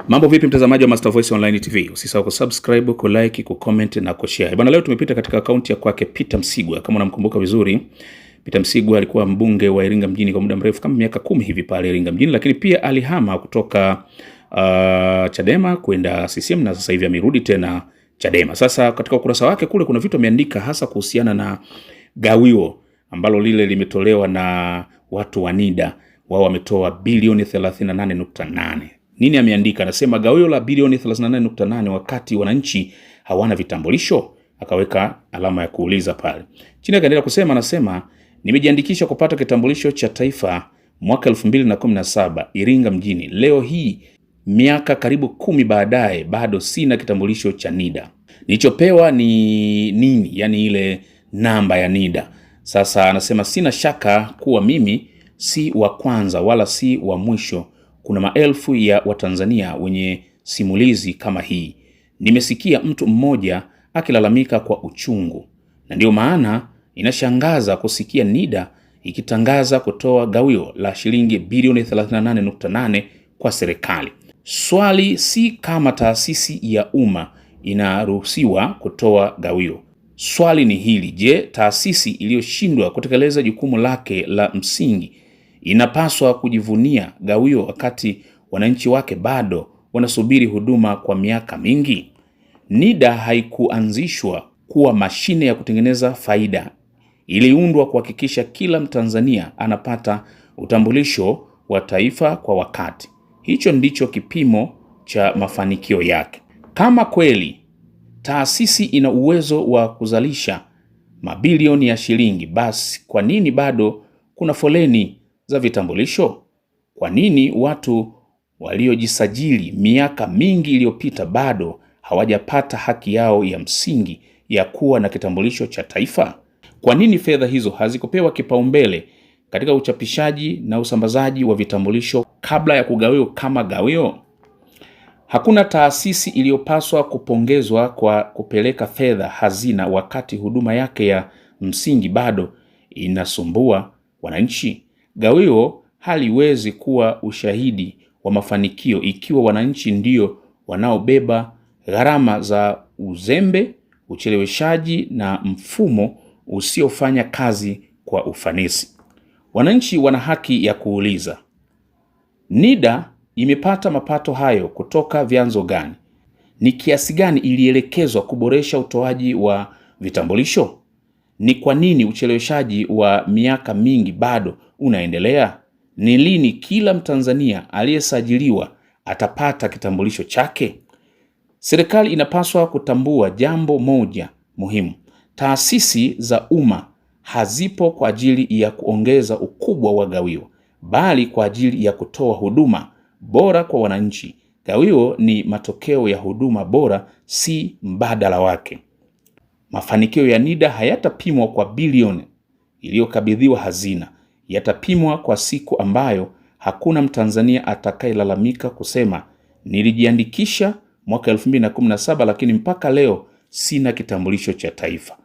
Mambo vipi mtazamaji wa Master Voice Online TV? Usisahau kusubscribe, kulike, kucomment na kushare. Bwana, leo tumepita katika akaunti ya kwake Peter Msigwa. Kama unamkumbuka vizuri, Peter Msigwa alikuwa mbunge wa Iringa mjini kwa muda mrefu kama miaka 10 hivi pale Iringa mjini, lakini pia alihama kutoka Chadema kwenda CCM na sasa hivi amerudi tena Chadema. Sasa katika ukurasa wake kule kuna vitu ameandika hasa kuhusiana na gawio ambalo lile limetolewa na watu wa NIDA. Wao wametoa bilioni 38.8. Nini ameandika? Anasema gawio la bilioni 38.8 wakati wananchi hawana vitambulisho. Akaweka alama ya kuuliza pale. Chini akaendelea kusema, anasema nimejiandikisha kupata kitambulisho cha taifa mwaka 2017 Iringa mjini. Leo hii miaka karibu 10 baadaye bado sina kitambulisho cha NIDA. Nilichopewa ni nini? Yani ile namba ya NIDA. Sasa anasema sina shaka kuwa mimi si wa kwanza wala si wa mwisho. Kuna maelfu ya Watanzania wenye simulizi kama hii. Nimesikia mtu mmoja akilalamika kwa uchungu. Na ndio maana inashangaza kusikia NIDA ikitangaza kutoa gawio la shilingi bilioni 38.8 kwa serikali. Swali si kama taasisi ya umma inaruhusiwa kutoa gawio. Swali ni hili: je, taasisi iliyoshindwa kutekeleza jukumu lake la msingi inapaswa kujivunia gawio wakati wananchi wake bado wanasubiri huduma kwa miaka mingi? NIDA haikuanzishwa kuwa mashine ya kutengeneza faida. Iliundwa kuhakikisha kila Mtanzania anapata utambulisho wa taifa kwa wakati. Hicho ndicho kipimo cha mafanikio yake. Kama kweli taasisi ina uwezo wa kuzalisha mabilioni ya shilingi, basi kwa nini bado kuna foleni za vitambulisho? Kwa nini watu waliojisajili miaka mingi iliyopita bado hawajapata haki yao ya msingi ya kuwa na kitambulisho cha taifa? Kwa nini fedha hizo hazikupewa kipaumbele katika uchapishaji na usambazaji wa vitambulisho kabla ya kugawio kama gawio? Hakuna taasisi iliyopaswa kupongezwa kwa kupeleka fedha hazina wakati huduma yake ya msingi bado inasumbua wananchi. Gawio haliwezi kuwa ushahidi wa mafanikio ikiwa wananchi ndio wanaobeba gharama za uzembe, ucheleweshaji na mfumo usiofanya kazi kwa ufanisi. Wananchi wana haki ya kuuliza, NIDA imepata mapato hayo kutoka vyanzo gani? Ni kiasi gani ilielekezwa kuboresha utoaji wa vitambulisho? Ni kwa nini ucheleweshaji wa miaka mingi bado unaendelea? Ni lini kila Mtanzania aliyesajiliwa atapata kitambulisho chake? Serikali inapaswa kutambua jambo moja muhimu. Taasisi za umma hazipo kwa ajili ya kuongeza ukubwa wa gawio, bali kwa ajili ya kutoa huduma bora kwa wananchi. Gawio ni matokeo ya huduma bora, si mbadala wake. Mafanikio ya NIDA hayatapimwa kwa bilioni iliyokabidhiwa hazina. Yatapimwa kwa siku ambayo hakuna Mtanzania atakayelalamika kusema nilijiandikisha mwaka 2017 lakini mpaka leo sina kitambulisho cha taifa.